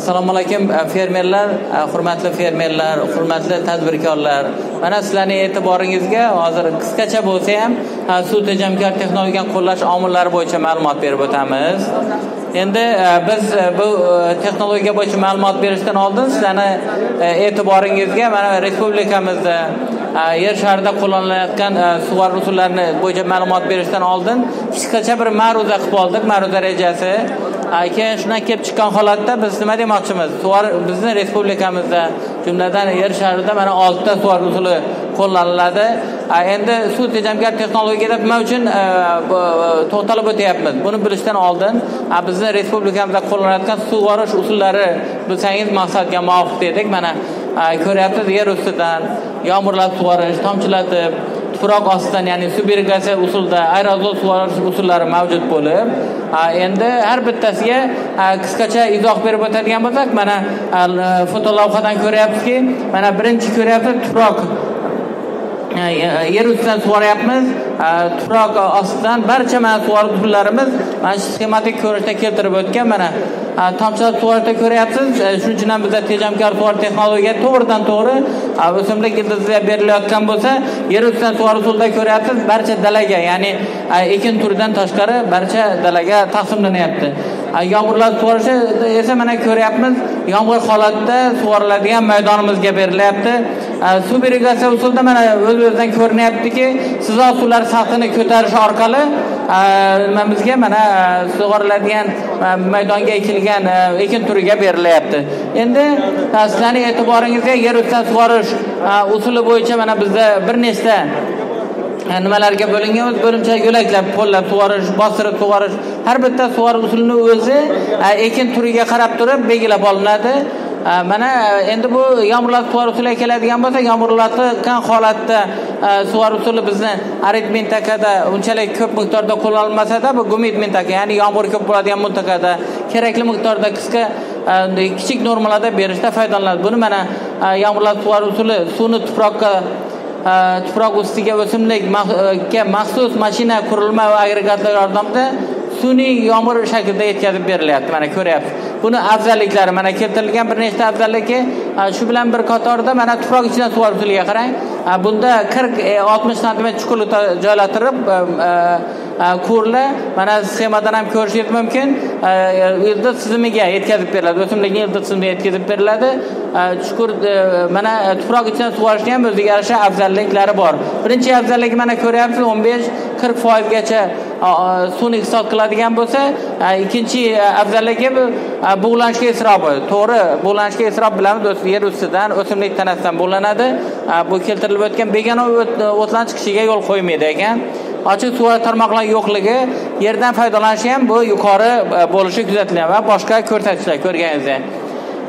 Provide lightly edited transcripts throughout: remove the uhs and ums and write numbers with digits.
Assalomu alaykum fermerlar, hurmatli fermerlar, hurmatli tadbirkorlar. Mana sizlarning e'tiboringizga hozir qisqacha bo'lsa ham suv tejamkor texnologiyani qo'llash omillari bo'yicha ma'lumot berib o'tamiz. Endi biz bu texnologiya bo'yicha ma'lumot berishdan oldin sizlarning e'tiboringizga mana respublikamizda yer sharida qo'llanilayotgan sug'orish usullarini bo'yicha ma'lumot berishdan oldin qisqacha bir ma'ruza qilib oldik, ma'ruza rejasi. Keyin shundan kelib chiqqan holatda biz nima demoqchimiz? Bizning respublikamizda, jumladan yer sharida mana 6 ta sug'orish usuli qo'llaniladi. Endi suv tejamkor texnologiyada nima uchun to'xtalib o'tyapmiz? Buni bilishdan oldin bizning respublikamizda qo'llanayotgan sug'orish usullari bilsangiz maqsadga muvofiq dedik. Mana ko'ryapsiz, yer ustidan yomg'irlab sug'orish, tomchilatib, tuproq ostidan, ya'ni sub irrigatsiya usulida aerozol sug'orish usullari mavjud bo'lib, endi har bittasiga qisqacha izoh berib o'tadigan bo'lsak, mana fotolavhadan ko'ryapsizki, mana birinchi ko'ryapsiz tuproq yer ustidan sug'oryapmiz, tuproq ostidan barcha mana sug'orish usullarimiz mana shu sxematik ko'rinishda keltirib o'tgan. Mana tomchilatib sug'orishda ko'ryapsiz. Shuning uchun ham bizda tejamkor sug'orish texnologiya to'g'ridan to'g'ri o'simlik ildizida berilayotgan bo'lsa, yer ustidan sug'orish usulida ko'ryapsiz, barcha dalaga, ya'ni ekin turidan tashqari barcha dalaga taqsimlanyapti. Yomg'irlar sug'orishi esa mana ko'ryapmiz, yomg'ir holatida sug'oriladigan maydonimizga berilyapti. Suv irrigatsiya usulida mana o'z-o'zidan ko'rinyaptiki, sizot suvlar sathini ko'tarish orqali nimamizga mana sug'oriladigan maydonga ekilgan ekin turiga berilyapti. Endi sizlarning e'tiboringizga yer ustidan sug'orish usuli bo'yicha mana bizda bir nechta nimalarga bo'lingan bo'limcha yo'laklar qo'llab sug'orish, bostirib sug'orish, har bitta sug'orish usulining o'zi ekin turiga qarab turib belgilab olinadi. Mana endi bu yomg'irlar sug'orish usuliga keladigan bo'lsa, yomg'irlatgan holatda sug'orish usuli bizni arid mintaqada unchalik ko'p miqdorda qo'llanilmasa-da, bu gumid mintaqa, ya'ni yomg'ir ko'p bo'ladigan mintaqada kerakli miqdorda kichik normalarda berishda foydalanadi. Buni mana yomg'irlar sug'orish usuli suvni tuproq ustiga o'simlikka maxsus mashina, qurilma va agregatlar yordamida sun'iy yomg'ir shaklida yetkazib berilyapti. Mana ko'ryapsiz. Buni afzalliklari mana keltirilgan bir nechta afzalligi. Shu bilan bir qatorda mana tuproq ichidan sug'orish usuliga qarang. Bunda 40-60 sm chuqurlikda joylatirib kurla mana sxemadan ham ko'rishingiz mumkin. Ildiz tizimiga yetkazib beriladi. O'simlikning ildiz tizimiga yetkazib beriladi. Chuqur mana tuproq ichidan sug'orishning ham o'ziga yarasha afzalliklari bor. Birinchi afzalligi mana ko'ryapsiz, 15-40% gacha suvni iqtisod qiladigan bo'lsa, ikkinchi afzalligi bug'lanishga isrofi. To'g'ri, bug'lanishga isrof bilamiz, yer ustidan o'simlik tanasidan bug'lanadi. Bu keltirilib o'tgan begona o'tlan chiqishiga yo'l qo'ymaydi ekan. Ochiq sug'orish tarmoqlari yo'qligi, yerdan foydalanish ham bu yuqori bo'lishi kuzatilgan va boshqa ko'rsatkichlar ko'rganingizdek.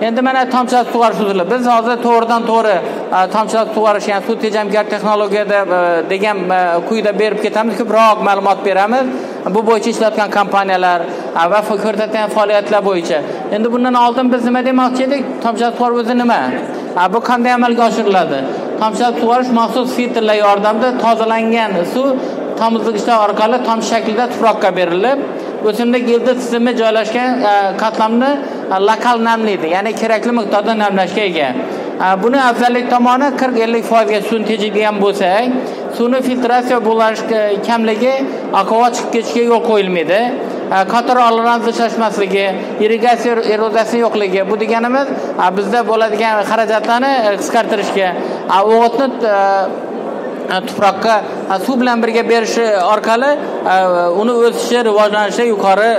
Endi mana tomchilatib sug'orish usuli. Biz hozir to'g'ridan to'g'ri tomchilatib sug'orish, ya'ni suv tejamkor texnologiyada degan quyida berib ketamiz, ko'proq ma'lumot beramiz. Bu bo'yicha ishlayotgan kompaniyalar va ko'rsatgan faoliyatlar bo'yicha. Endi bundan oldin biz nima demoqchi edik? Tomchilatib sug'orish o'zi nima? Bu qanday amalga oshiriladi? Tomchilatib sug'orish maxsus filtrlar yordamida tozalangan suv tomizgichlar orqali tomchi shaklida tuproqqa berilib, o'simlik ildiz tizimi joylashgan qatlamni lokal namlaydi, ya'ni kerakli miqdorda namlashga ega. Buni afzallik tomoni 40-50% ga suvni tejaydigan bo'lsak, suvni filtratsiya bo'lish kamligi oqova chiqib ketishiga yo'l qo'yilmaydi. Qator orlardan zichlashmasligi, irrigatsiya eroziyasi yo'qligi. Bu deganimiz bizda bo'ladigan xarajatlarni qisqartirishga, o'g'itni tuproqqa suv bilan birga berishi orqali uni o'sishi, rivojlanishi yuqori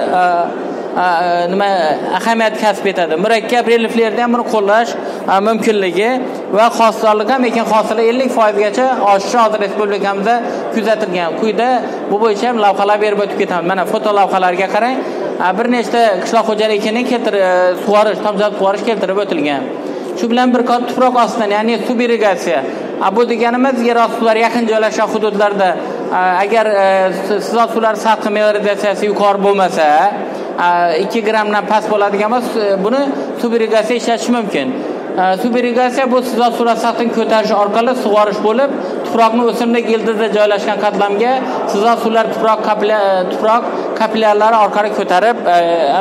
ahamiyat kasb etadi. Murakkab relieflarda ham buni qo'llash mumkinligi va hosildorlik ham ekin hosili 50% gacha oshishi hozir respublikamizda kuzatilgan. Quyida bu bo'yicha ham lavhalar berib o'tib ketamiz. Mana foto lavhalarga qarang. Bir nechta qishloq xo'jaligining sug'orish, tomchilatib sug'orish keltirib o'tilgan. Shu bilan bir qator tuproq ostidan, ya'ni sub irrigatsiya. Bu deganimiz yer osti suvlar yaqin joylashgan hududlarda agar sizot suvlar sathi melioratsiyasi yuqori bo'lmasa, 2 grammdan past bo'ladigan bo'lsa, buni sub irrigatsiya ishlatish mumkin. Sub irrigatsiya bu sizot suvlar sathini ko'tarish orqali sug'orish bo'lib, tuproqni o'simlik ildizda joylashgan qatlamga sizot suvlar tuproq kapillyarlari orqali ko'tarib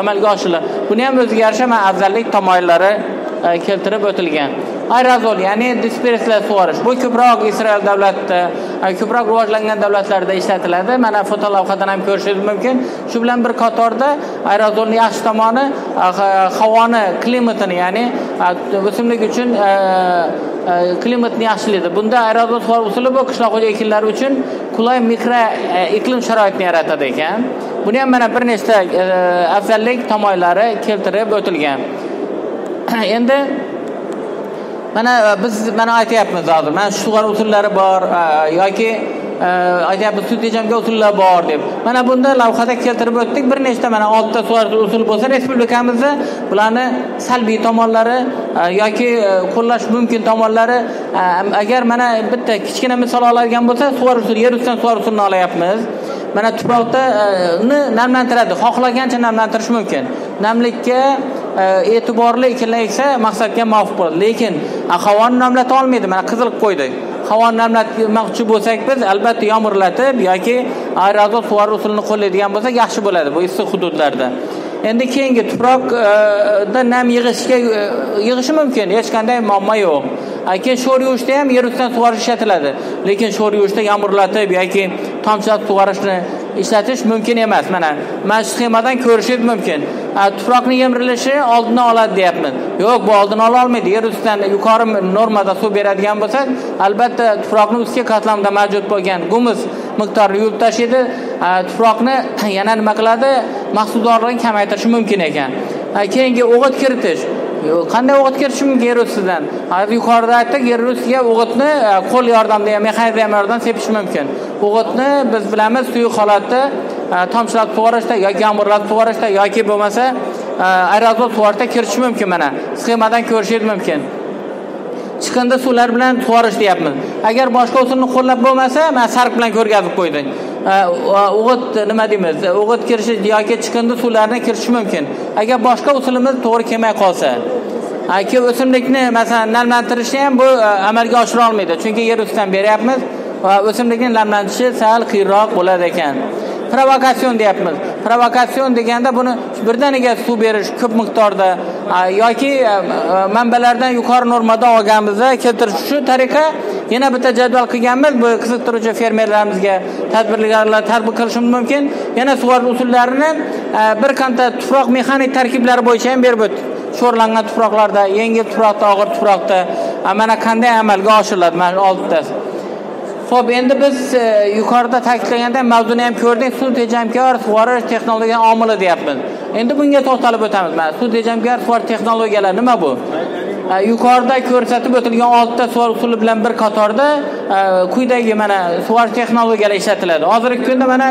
amalga oshiriladi. Buni ham o'ziga yarasha afzallik tamoyillari keltirib o'tilgan. Aerozol, ya'ni dispersiya sug'orish. Bu ko'proq Isroil davlatida, ko'proq rivojlangan davlatlarda ishlatiladi. Mana fotolavhadan ham ko'rishingiz mumkin. Shu bilan bir qatorda aerozolning yaxshi tomoni havoni, klimatini, ya'ni o'simlik uchun klimatni yaxshilaydi. Bunda aerozol sug'orish usuli bu qishloq xo'jaligi ekinlari uchun qulay mikro iqlim sharoitini yaratadi ekan. Buni ham mana bir nechta afzallik tamoyillari keltirib o'tilgan. Endi biz aytyapmiz hozir. Mana sug'orish usullari bor yoki aytyapmiz suv tejamkor usullar bor deb. Mana bunda lavhada keltirib o'tdik. Bir nechta mana 6 ta sug'orish usuli bo'lsa, respublikamizda bularni salbiy tomonlari yoki qo'llash mumkin tomonlari agar mana bitta kichkina misol oladigan bo'lsa, sug'orish usuli, yer ustidan sug'orish usulini olyapmiz. Mana tuproqni namlantiradi. Xohlagancha namlantirish mumkin. Namlikka e'tiborli ekinlar eksa maqsadga muvofiq bo'ladi. Lekin havoni namlata olmaydi. Mana qizilib qo'ydik. Havoni namlatmoqchi bo'lsak biz albatta yomg'irlatib yoki aerozol sug'orish usulini qo'llaydigan bo'lsak yaxshi bo'ladi bu issiq hududlarda. Endi keyingi tuproqda nam yig'ishi mumkin, hech qanday muammo yo'q. Keyin sho'r yuvishda ham yer ustidan sug'orish ishlatiladi. Lekin sho'r yuvishda yomg'irlatib yoki tomchilab sug'orishni ishlatish mumkin emas. Mana sxemadan ko'rishingiz mumkin. Tuproqning yemrilishi oldini oladi deyapmiz. Yo'q, bu oldini ola olmaydi. Yer ustidan yuqori normada suv beradigan bo'lsak, albatta tuproqning ustki qatlamida mavjud bo'lgan gumus miqdorini yuvib tashlaydi. Tuproqni yana nima qiladi? Mahsuldorligini kamaytirishi mumkin ekan. Keyingi o'g'it kiritish. Qanday o'g'it kiritish mumkin yer ustidan? Yuqorida aytdik, yer ustiga o'g'itni qo'l yordamida, mexanizm yordamida sepish mumkin. O'g'itni biz bilamiz suyuq holatda tomchilab sug'orishda yoki yomg'irlab sug'orishda yoki bo'lmasa aerozol sug'orishda kiritish mumkin. Mana sxemadan ko'rishingiz mumkin. Chiqindi suvlar bilan sug'orish deyapmiz. Agar boshqa usulni qo'llab bo'lmasa, men sarf bilan ko'rgazib qo'ydim. O'g'it nima deymiz? O'g'it kirishi yoki chiqindi suvlarni kiritish mumkin. Agar boshqa usulimiz to'g'ri kelmay qolsa, o'simlikni masalan namlantirishni ham bu amalga oshira olmaydi. Chunki yer ustidan beryapmiz va o'simlikning namlanishi sal qiyinroq bo'ladi ekan. Provokatsion deyapmiz. Provokatsion deganda buni birdaniga suv berish ko'p miqdorda yoki manbalardan yuqori normada olganimizda keltirish. Shu tariqa yana bitta jadval qilganmiz. Bu qiziqtiruvchi fermerlarimizga tadbirlar tatbiq qilishimiz mumkin. Yana sug'orish usullarini bir qancha tuproq mexanik tarkiblari bo'yicha ham berib o'tdik. Sho'rlangan tuproqlarda, yengil tuproqda, og'ir tuproqda mana qanday amalga oshiriladi? Mana 6 tasi. Xo'p, endi biz yuqorida ta'kidlagandek mavzuni ham ko'rdik. Suv tejamkor sug'orish texnologiya omili deyapmiz. Endi bunga to'xtalib o'tamiz. Mana suv tejamkor sug'orish texnologiyalari nima bu? Yuqorida ko'rsatib o'tilgan 6 ta sug'orish usuli bilan bir qatorda quyidagi mana sug'orish texnologiyalari ishlatiladi. Hozirgi kunda mana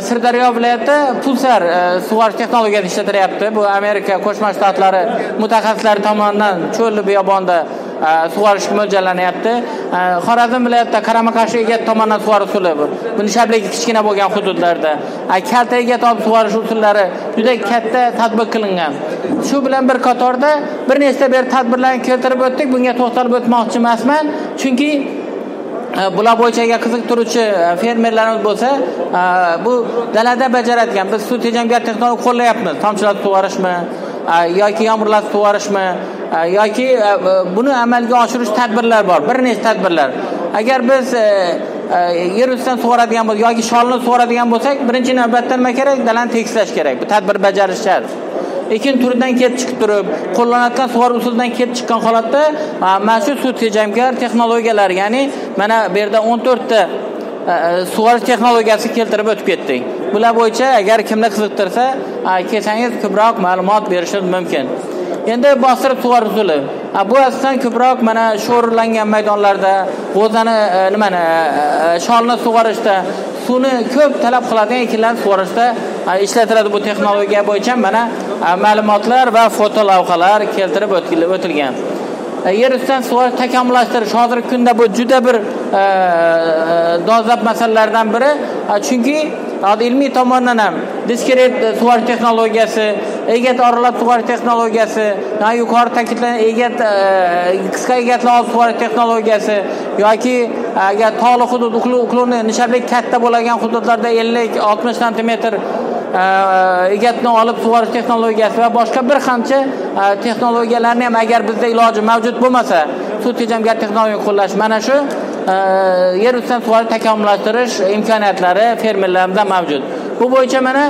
Sirdaryo viloyatida Pulsar sug'orish texnologiyasi ishlatilyapti. Bu Amerika Qo'shma Shtatlari mutaxassislari tomonidan cho'l biyobonda sug'orish mo'ljallanyapti. Xorazm viloyatida Qarama-Qarshi egat tomonidan sug'orish usuli bu. Buni shabligi kichkina bo'lgan hududlarda kalta egat olib sug'orish usullari juda katta tatbiq qilingan. Shu bilan bir qatorda bir nechta tadbirlarni keltirib o'tdik. Bunga to'xtalib o'tmoqchi emasman, chunki bular bo'yicha qiziqtiruvchi fermerlarimiz bo'lsa, bu dalada bajaradigan biz suv tejamkor texnologiya qo'llayapmiz. Tomchilab sug'orishmi yoki yomg'irlab sug'orishmi yoki buni amalga oshirish tadbirlar bor. Bir nechta tadbirlar. Agar biz yer ustidan sug'oradigan bo'lsak yoki sholni sug'oradigan bo'lsak, birinchi navbatda nima kerak? Dalani tekislash kerak. Bu tadbir bajarish shart. Ekin turidan kelib chiqib turib, qo'llanadigan sug'orish usulidan kelib chiqqan holatda mana shu suv tejamkor texnologiyalar, ya'ni mana bu yerda 14 ta sug'orish texnologiyasi keltirib o'tib ketdik. Bular bo'yicha agar kimni qiziqtirsa, kelsangiz ko'proq ma'lumot berishingiz mumkin. Endi bostirib sug'orish usuli. Bu asosan ko'proq mana sho'rlangan maydonlarda, g'o'zani sholni sug'orishda, suvni ko'p talab qiladigan ekinlar sug'orishda ishlatiladi. Bu texnologiya bo'yicha mana ma'lumotlar va fotolavhalar keltirib o'tilgan. Yer ustidan sug'orish takomillashtirish hozirgi kunda bu juda bir dolzarb masalalardan biri. Chunki ilmiy tomondan ham diskret sug'orish texnologiyasi, egat oralab sug'orish texnologiyasi, yuqori ta'kidlangan qisqa egatlar olib sug'orish texnologiyasi yoki agar tog'li hudud, iqlimli nishablik katta bo'lgan hududlarda 50-60 sm egatni olib sug'orish texnologiyasi va boshqa bir qancha texnologiyalarni ham agar bizda iloji mavjud bo'lmasa, suv tejamkor texnologiya qo'llash, mana shu yer ustidan sug'orish takomillashtirish imkoniyatlari fermerlarimizda mavjud. Bu bo'yicha mana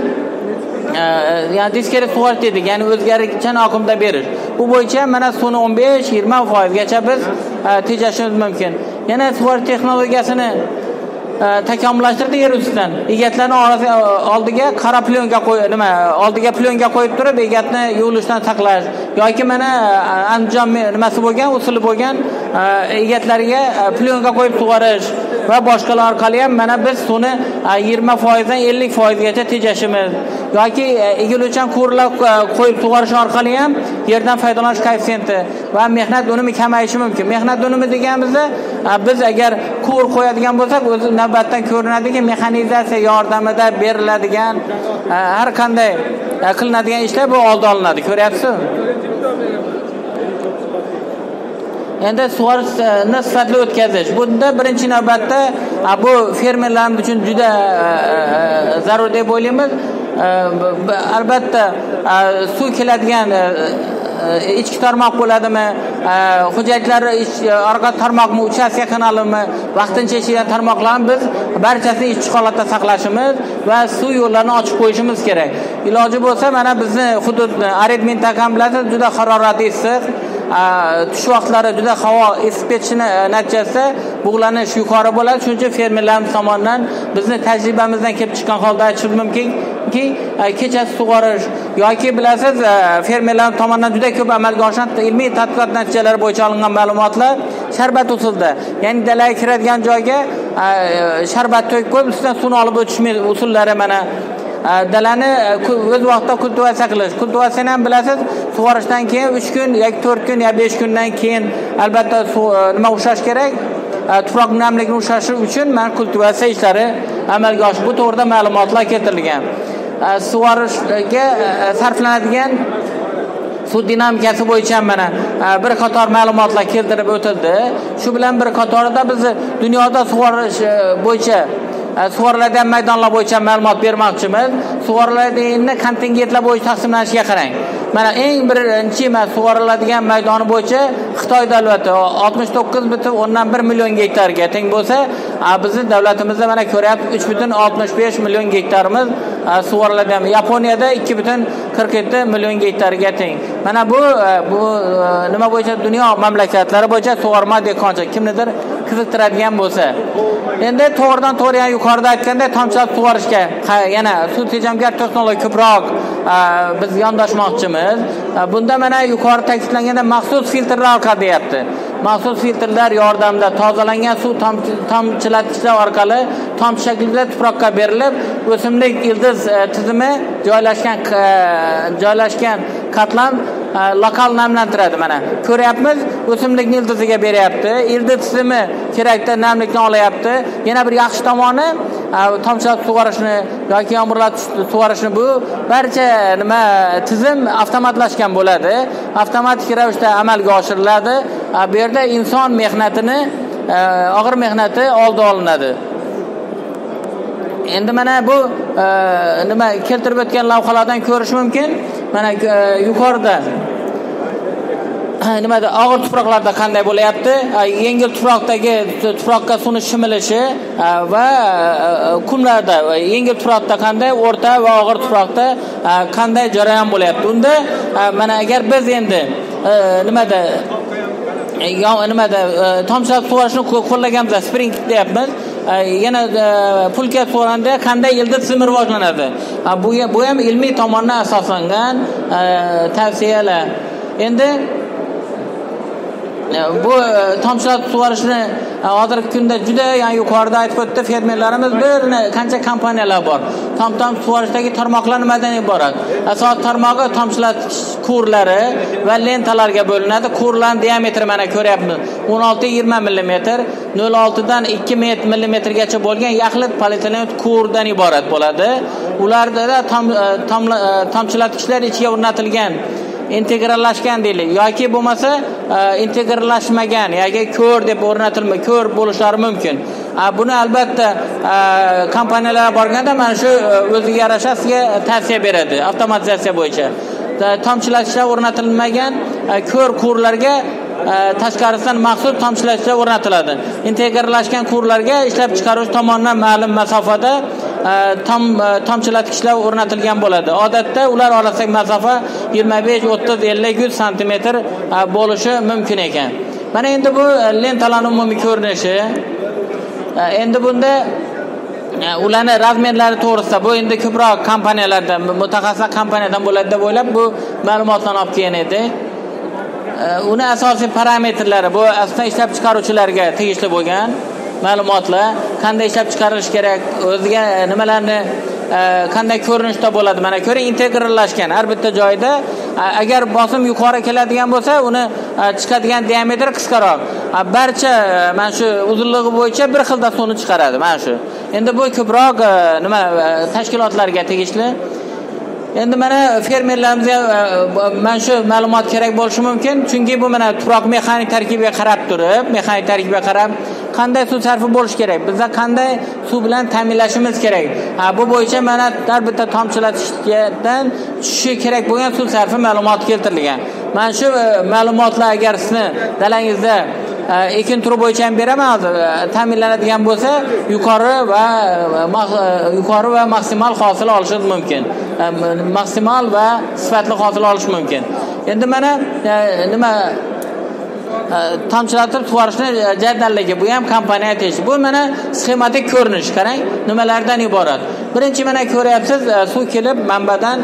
yani diskret sug'orish dedik, ya'ni o'zgaruvchan oqimda berish. Bu bo'yicha mana suvni 15-20% gacha biz tejashimiz mumkin. Yana sug'orish texnologiyasini takomillashtirdi yer ustidan. Egatlarni oldiga qora plyonka oldiga plyonka qo'yib turib, egatni yuvilishdan saqlash yoki mana Andijon nimasi bo'lgan, usuli bo'lgan egatlariga plyonka qo'yib sug'orish va boshqalar orqali ham mana biz suvni 20% dan 50% gacha tejashimiz yoki egiluvchan quvurlar qo'yib sug'orish orqali ham yerdan foydalanish koeffitsiyenti va mehnat unumi kamayishi mumkin. Mehnat unumi deganimizda biz agar quvur qo'yadigan bo'lsak, o'zi navbatdan ko'rinadiki, mexanizatsiya yordamida beriladigan har qanday qilinadigan ishlar bu oldi olinadi. Ko'ryapsizmi? Endi sug'orishni sifatli o'tkazish. Bunda birinchi navbatda bu fermerlarimiz uchun juda zarur deb o'ylaymiz. Albatta suv keladigan ichki tarmoq bo'ladimi, xo'jaliklar orqa tarmoqmi, uchastka kanalimi, vaqtincha ishlaydigan tarmoqlarni biz barchasini ichki holatda saqlashimiz va suv yo'llarini ochib qo'yishimiz kerak. Iloji bo'lsa mana bizni hududni arid mintaqamiz bilasiz, juda haroratli issiq, tush vaqtlari juda havo isib ketishi natijasida bug'lanish yuqori bo'ladi. Shuning uchun fermerlarimiz tomonidan bizni tajribamizdan kelib chiqqan holda aytishim mumkinki, kechasi sug'orish yoki bilasiz fermerlar tomonidan juda ko'p amalga oshirilgan ilmiy tadqiqot natijalari bo'yicha olingan ma'lumotlar sharbat usulida, ya'ni dalaga kiradigan joyga sharbat to'kib qo'yib ustidan suvni olib o'tish usullari mana dalani o'z vaqtida kultivatsiya qilish. Kultivatsiyani ham bilasiz, sug'orishdan keyin 3 kun yoki 4 kun yoki 5 kundan keyin albatta nima ushlash kerak? Tuproq namligini ushlashi uchun mana kultivatsiya ishlari amalga oshib, bu to'g'rida ma'lumotlar keltirilgan. Sug'orishga sarflanadigan suv dinamikasi bo'yicha mana bir qator ma'lumotlar keltirib o'tildi. Shu bilan bir qatorida biz dunyoda sug'orish bo'yicha sug'oriladigan maydonlar bo'yicha ma'lumot bermoqchimiz. Sug'oriladigan kontingentlar bo'yicha taqsimlanishiga qarang. Mana eng birinchi sug'oriladigan maydoni bo'yicha Xitoy davlati 69,1 million gektarga teng bo'lsa, bizning davlatimizda mana ko'ryapsiz 3,65 million gektarimiz sug'oriladigan. Yaponiyada 2,47 million gektarga teng. Mana bu nima bo'yicha dunyo mamlakatlari bo'yicha sug'orma dehqonchilik kimnidir qiziqtiradigan bo'lsa. Endi to'g'ridan to'g'ri yuqorida aytganday tomchilab sug'orishga yana suv tejamkor texnologiya ko'proq biz yondashmoqchimiz. Bunda mana yuqori ta'kidlanganda maxsus filtrlar orqali deyapti. Maxsus filtrlar yordamida tozalangan suv tomchilatishlar orqali tomchi shaklida tuproqqa berilib, o'simlik ildiz tizimi joylashgan qatlam lokal namlantiradi. Mana ko'ryapmiz, o'simlikni ildiziga beryapti, ildiz tizimi kerakda namlikni olayapti. Yana bir yaxshi tomoni tomchilab sug'orishni yoki yomg'irlar sug'orishni bu barcha tizim avtomatlashgan bo'ladi. Avtomatik ravishda amalga oshiriladi. Bu yerda inson mehnatini, og'ir mehnati oldi olinadi. Endi mana bu nima keltirib o'tgan lavhalardan ko'rish mumkin. Mana yuqorida nimada og'ir tuproqlarda qanday bo'layapti? Yengil tuproqqa suvni shimilishi va qumlarda yengil tuproqda qanday, o'rta va og'ir tuproqda qanday jarayon bo'layapti? Unda mana agar biz endi tomchilab sug'orishni qo'llaganimizda spring deyapmiz. Yana pulka sug'organda qanday ildiz tizimi rivojlanadi? Bu ham ilmiy tomondan asoslangan tavsiyalar. Endi bu tomchilatib sug'orishni hozirgi kunda juda yuqorida aytib o'tdi fermerlarimiz. Bir qancha kompaniyalar bor. Tom sug'orishdagi tarmoqlar nimadan iborat? Asosiy tarmog'i tomchilatish kurlari va lentalarga bo'linadi. Kurlarning diametri mana ko'ryapmiz. 16-20 mm, 0.6 dan 2 mm gacha bo'lgan yaxlit polietilen kurdan iborat bo'ladi. Ularda tomchilatgichlar ichiga o'rnatilgan integrallashgan deylik yoki bo'lmasa integrallashmagan yoki ko'r deb o'rnatilma ko'r bo'lishlari mumkin. Buni albatta kompaniyalar borganda mana shu o'ziga yarasha sizga tavsiya beradi avtomatizatsiya bo'yicha. Tomchilatishlar o'rnatilmagan ko'r kurlarga tashqarisidan maxsus tomchilatishlar o'rnatiladi. Integrallashgan kurlarga ishlab chiqaruvchi tomonidan ma'lum masofada tomchilatgichlar o'rnatilgan bo'ladi. Odatda ular orasidagi masofa 25, 30, 50, 100 sm bo'lishi mumkin ekan. Mana endi bu lentalarning umumiy ko'rinishi. Endi bunda ularni razmerlari to'g'risida bu endi ko'proq kompaniyalardan, mutaxassis kompaniyadan bo'ladi deb o'ylab bu ma'lumotlarni olib kelgan edi. Uni asosiy parametrlari bu aslida ishlab chiqaruvchilarga tegishli bo'lgan ma'lumotlar, qanday ishlab chiqarilish kerak, o'ziga nimalarni qanday ko'rinishda bo'ladi. Mana ko'ring, integrallashgan har bitta joyda agar bosim yuqori keladigan bo'lsa, uni chiqadigan diametri qisqaroq. Barcha mana shu uzunligi bo'yicha bir xilda suvni chiqaradi mana shu. Endi bu ko'proq nima tashkilotlarga tegishli. Endi mana fermerlarimizga mana shu ma'lumot kerak bo'lishi mumkin, chunki bu mana tuproq mexanik tarkibiga qarab turib, mexanik tarkibiga qarab qanday suv sarfi bo'lishi kerak, bizda qanday suv bilan ta'minlashimiz kerak. Bu bo'yicha mana har bitta tomchilatishdan tushishi kerak bo'lgan suv sarfi ma'lumoti keltirilgan. Mana shu ma'lumotlar agar sizni dalangizda ekin turi bo'yicha ham beraman, ta'minlanadigan bo'lsa, yuqori va maksimal hosil olishingiz mumkin. Maksimal va sifatli hosil olish mumkin. Endi mana nima tomchilatib sug'orishni jadalligi, bu ham kompaniya aytish. Bu mana sxematik ko'rinish, qarang, nimalardan iborat. Birinchi mana ko'ryapsiz, suv kelib manbadan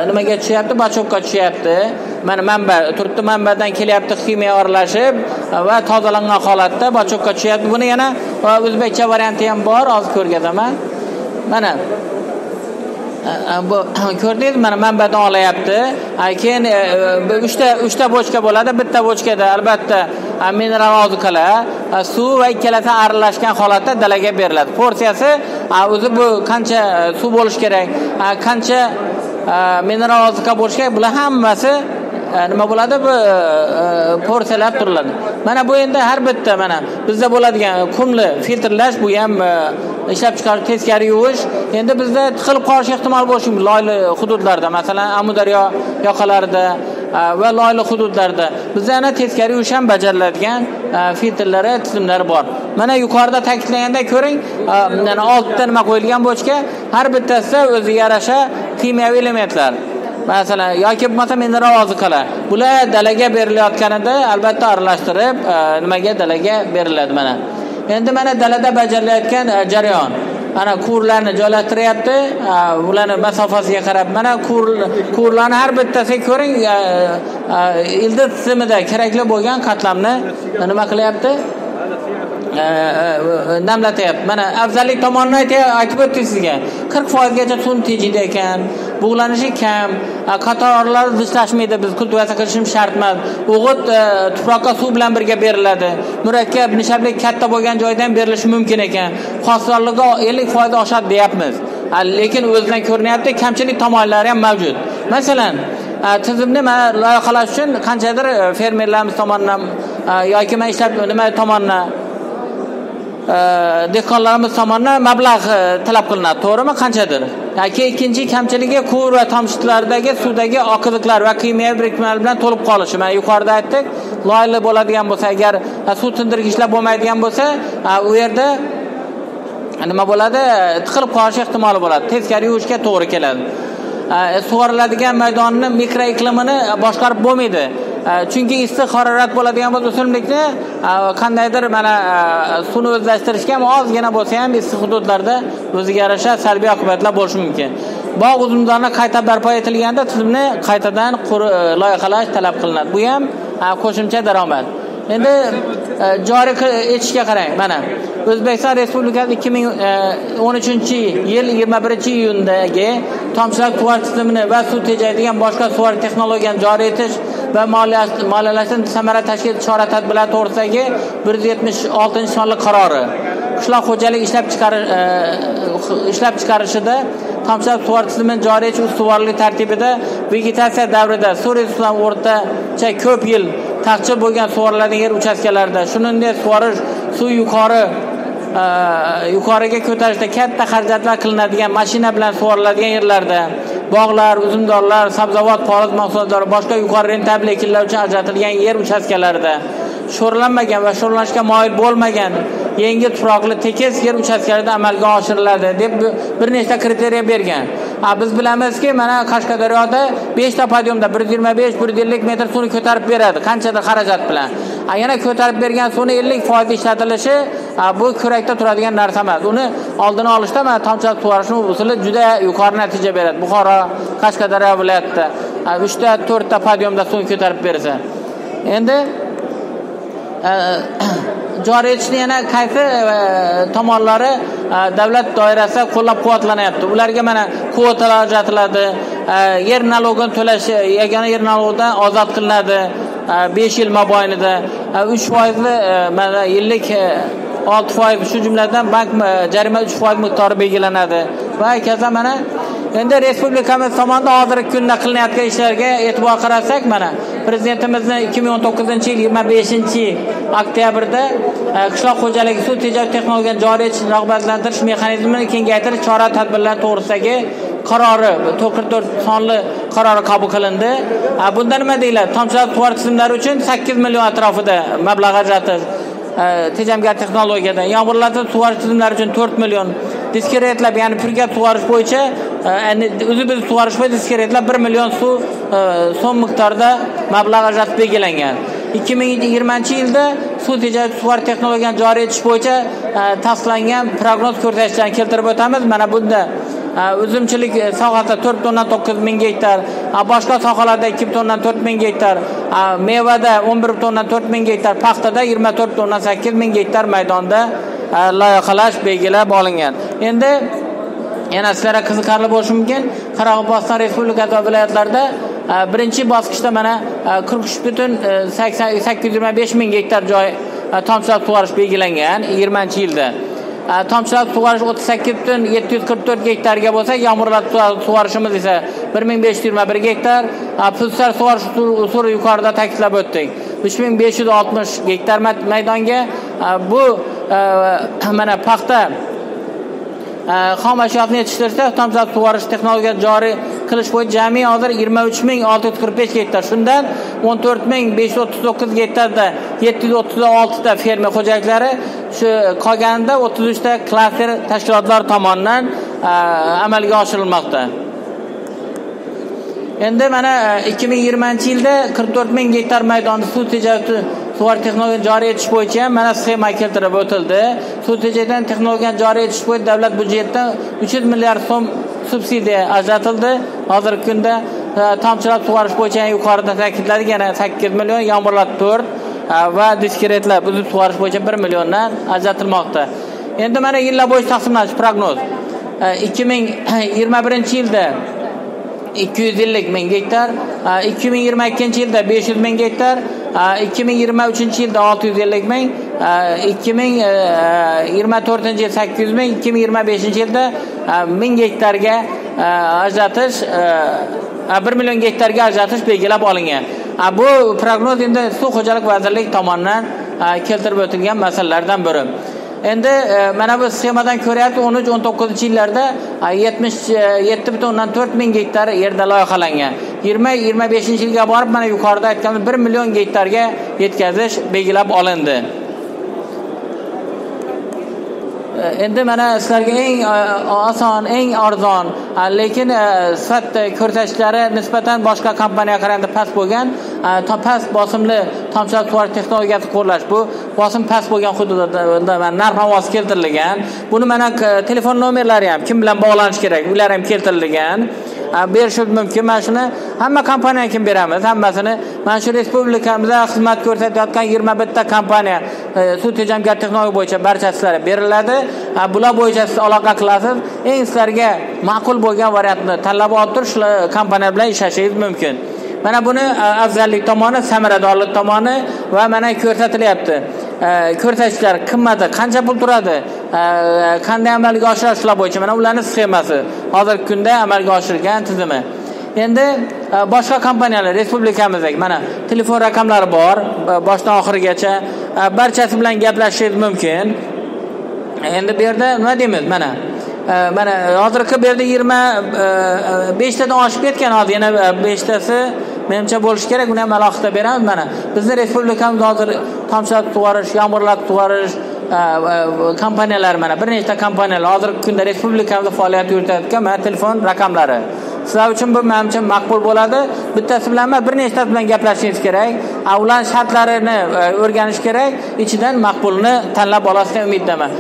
nimaga tushyapti, bachokka tushyapti. Mana turibdi, manbadan kelyapti, ximiya aralashib va tozalangan holatda bachokka tushyapti. Buni yana o'zbekcha varianti ham bor, hozir ko'rgazaman. Mana bu ko'rdingiz, mana manbadan olayapti. Keyin 3 ta bochka bo'ladi. Bitta bochkada albatta mineral ozuqalar, suv va ikkalasi aralashgan holatda dalaga beriladi. Porsiyasi o'zi bu qancha suv bo'lish kerak, qancha mineral ozuqa bo'lish kerak, bular hammasi nima bo'ladi, bu porsiyalar turiladi. Mana bu endi har bitta mana bizda bo'ladigan qumli filtrlash, bu ham ishlab chiqarish, teskari yuvish. Endi bizda tiqilib qolish ehtimol bo'lishi mumkin loyli hududlarda, masalan Amudaryo yoqalarida va loyli hududlarda bizda ana teskari yuvish ham bajariladigan filtrlari, tizimlari bor. Mana yuqorida ta'kidlaganda ko'ring, mana 6 ta nima qo'yilgan bochka, har bittasida o'ziga yarasha kimyoviy elementlar. Masalan, yoki bo'lmasa mineral ozuqalar. Bular dalaga berilayotganida albatta aralashtirib, nimaga dalaga beriladi mana. Endi mana dalada bajarilayotgan jarayon. Mana kurlarni joylashtiryapti, ularni masofasiga qarab. Mana kurlarni har bittasiga ko'ring, ildiz tizimida kerakli bo'lgan qatlamni nima qilyapti? Namlatyapti. Mana afzallik tomonini aytib o'tdik sizga. 40% gacha suv tejiydi ekan. Bug'lanishi kam, qatorlar zichlashmaydi, biz kultivatsiya qilishimiz shart emas. O'g'it tuproqqa suv bilan birga beriladi. Murakkab, nishablik katta bo'lgan joydan berilishi mumkin ekan. Hosillarga 50% oshadi deyapmiz. Lekin o'zidan ko'rinyapti, kamchilik tomonlari ham mavjud. Masalan, tizimni loyihalash uchun qanchadir fermerlarimiz tomonidan yoki men ishlab nima tomonidan dehqonlarimiz tomonidan mablag' talab qilinadi, to'g'rimi? Qanchadir. Ikkinchi kamchiligi kur va tomchilardagi suvdagi oqiziqlar va kimyoviy birikmalar bilan to'lib qolishi. Mana yuqorida aytdik, loyli bo'ladigan bo'lsa, agar suv tindirgichlar bo'lmaydigan bo'lsa, u yerda nima bo'ladi? Tiqilib qolish ehtimoli bo'ladi. Teskari yuvishga to'g'ri keladi. Sug'oriladigan maydonning mikroiklimini boshqarib bo'lmaydi. Chunki issiq harorat bo'ladigan bo'lsa, o'simlikni qandaydir mana suvni o'zlashtirishga ham ozgina bo'lsa ham issiq hududlarda o'ziga yarasha salbiy oqibatlar bo'lishi mumkin. Bog' uzumzorni qayta barpo etilganda tizimni qaytadan loyihalash talab qilinadi. Bu ham qo'shimcha daromad. Endi joriy etishga qarang. Mana O'zbekiston Respublikasi 2013-yil 21-iyundagi tomchilatib sug'orish tizimini va suv tejaydigan boshqa sug'orish texnologiyani joriy etish va moliyalashtirishni samara tashkil etish chora-tadbirlari to'g'risidagi 176-sonli qarori. Qishloq xo'jaligi ishlab chiqarishida tomchilatib sug'orish tizimini joriy etish ustuvorlik tartibida vegetatsiya davrida suv resurslari o'rtacha ko'p yil taqchil bo'lgan sug'oriladigan yer uchastkalarida, shuningdek sug'orish suv yuqoriga ko'tarishda katta xarajatlar qilinadigan mashina bilan sug'oriladigan yerlarda, bog'lar, uzumdorlar, sabzavot, poliz mahsulotlari, boshqa yuqori rentabel ekinlar uchun ajratilgan yer uchastkalarida, sho'rlanmagan va sho'rlanishga moyil bo'lmagan yengil tuproqli tekis yer uchastkalarida amalga oshiriladi deb bir nechta kriteriya bergan. Biz bilamizki, mana Qashqadaryoda 5 ta podyomda 125-150 metr suvni ko'tarib beradi, qanchadir xarajat bilan. Yana ko'tarib bergan suvni 50% ishlatilishi bu kurakda turadigan narsa emas. Uni oldini olishda mana tomchilatib sug'orishning usuli juda yuqori natija beradi. Buxoro, Qashqadaryo viloyatida 3 ta 4 ta podyomda suvni ko'tarib bersa. Endi joriy etishni yana qaysi tomonlari davlat doirasida qo'llab-quvvatlanyapti. Ularga mana kvotalar ajratiladi, yer nalogini to'lash, yagona yer nalogidan ozod qilinadi 5 yil mobaynida. 3% mana yillik 6%, shu jumladan bank jarima 3% miqdori belgilanadi. Va kaza mana endi respublikamiz tomonidan hozirgi kunda qilinayotgan ishlarga e'tibor qarasak, mana prezidentimizning 2019-yil 25-oktyabrda qishloq xo'jaligi suv tejovchi texnologiyani joriy etish, rag'batlantirish mexanizmini kengaytirish chora-tadbirlari to'g'risidagi qarori 44 sonli qarori qabul qilindi. Bunda nima deyiladi? Tomchilatib sug'orish tizimlari uchun 8 million atrofida mablag' ajratish, tejamkor texnologiyadan yomg'irlatib sug'orish tizimlari uchun 4 million, diskretlab, ya'ni purkab sug'orish bo'yicha o'zi-biz sug'orish bo'yicha diskretlab 1 million so'm miqdorida mablag' ajratib belgilangan. 2020-yilda suv tejovchi sug'orish texnologiyani joriy etish bo'yicha tasdiqlangan prognoz ko'rsatkichlarni keltirib o'tamiz. Mana bunda uzumchilik sohasida 4,9 ming gektar, boshqa sohalarda 2,4 ming gektar, mevada 11,4 ming gektar, paxtada 24,8 ming gektar maydonda loyihalash belgilab olingan. Endi yana sizlarga qiziqarli bo'lishi mumkin, Qoraqalpog'iston Respublikasi va viloyatlarda birinchi bosqichda mana 43,825 ming gektar joy tomchilatib sug'orish belgilangan 20-yilda. Tomchilatib sug'orish 38,744 gektarga bo'lsa, yomg'irlatib sug'orishimiz esa 1521 gektar. Pulsar sug'orish usuli yuqorida ta'kidlab o'tdik. 3560 gektar maydonga bu mana paxta xom ashyosini yetishtirishda tomchilatib sug'orish texnologiyasini joriy qilish bo'yicha jami hozir 23645 gektar. Shundan 14539 gektarda 736 ta fermer xo'jaliklari, shu qolganida 33 ta klaster tashkilotlar tomonidan amalga oshirilmoqda. Endi mana 2020-yilda 44 ming gektar maydonni suv tejovchi sug'orish texnologiyasini joriy etish bo'yicha mana sxema keltirib o'tildi. Suv tejaydigan texnologiyani joriy etish bo'yicha davlat byudjetidan 300 milliard so'm subsidiya ajratildi. Hozirgi kunda tomchilatib sug'orish bo'yicha yuqorida ta'kidladik, yana 8 million, yomg'irlatib 4 va diskretlab uzib sug'orish bo'yicha 1 milliondan ajratilmoqda. Endi mana yillar bo'yicha taqsimlanish prognoz. 2021-yilda 250 ming gektar, 2022-yilda 500 ming gektar, 2023-yilda 650 ming, 2024-yil 800 ming, 2025-yilda 1000 gektarga ajratish, 1 million gektarga ajratish belgilab olingan. Bu prognoz endi Suv xo'jaligi vazirligi tomonidan keltirib o'tilgan masalalardan biri. Endi mana bu sxemadan ko'ryapti, 13-19-yillarda 77,4 ming gektar yerda loyihalangan. 20-25-yilga borib mana yuqorida aytgan 1 million gektarga yetkazish belgilab olindi. Endi mana sizlarga eng oson, eng arzon, lekin sifat ko'rsatkichlari nisbatan boshqa kompaniyaga qaraganda past bo'lgan, past bosimli tomchilatib sug'orish texnologiyasi qo'llash. Bu bosim past bo'lgan hududda narx-navosi keltirilgan. Buni mana telefon nomerlari ham, kim bilan bog'lanish kerak, ular ham keltirilgan. Berishim mumkin. Mana shuni hamma kompaniyani kim beramiz, hammasini mana shu respublikamizda xizmat ko'rsatayotgan 21 ta kompaniya suv tejamkor texnologiya bo'yicha barchasi sizlarga beriladi. Bular bo'yicha siz aloqa qilasiz. Eng sizlarga ma'qul bo'lgan variantni tanlab olib turib shu kompaniya bilan ishlashingiz mumkin. Mana buni afzallik tomoni, samaradorlik tomoni va mana ko'rsatilyapti. Ko'rsatishlar qimmati qancha pul turadi, qanday amalga oshirishlar bo'yicha mana ularning sxemasi hozirgi kunda amalga oshirilgan tizimi. Endi boshqa kompaniyalar respublikamizdagi mana telefon raqamlari bor, boshdan oxirigacha barchasi bilan gaplashishingiz mumkin. Endi bu yerda nima deymiz? Mana hozirgi bu yerda 25 tadan oshib ketgan, hozir yana 5 tasi menimcha bo'lishi kerak. Uni ham alohida beramiz. Mana bizning respublikamizda hozir tomchilatib sug'orish, yomg'irlatib sug'orish kompaniyalar mana bir nechta kompaniyalar hozirgi kunda respublikamizda faoliyat yuritayotgan mana telefon raqamlari. Sizlar uchun bu menimcha maqbul bo'ladi. Bittasi bilan emas, bir nechtasi bilan gaplashishingiz kerak. Ular shartlarini o'rganish kerak. Ichidan maqbulni tanlab olasiz deb umid qilaman.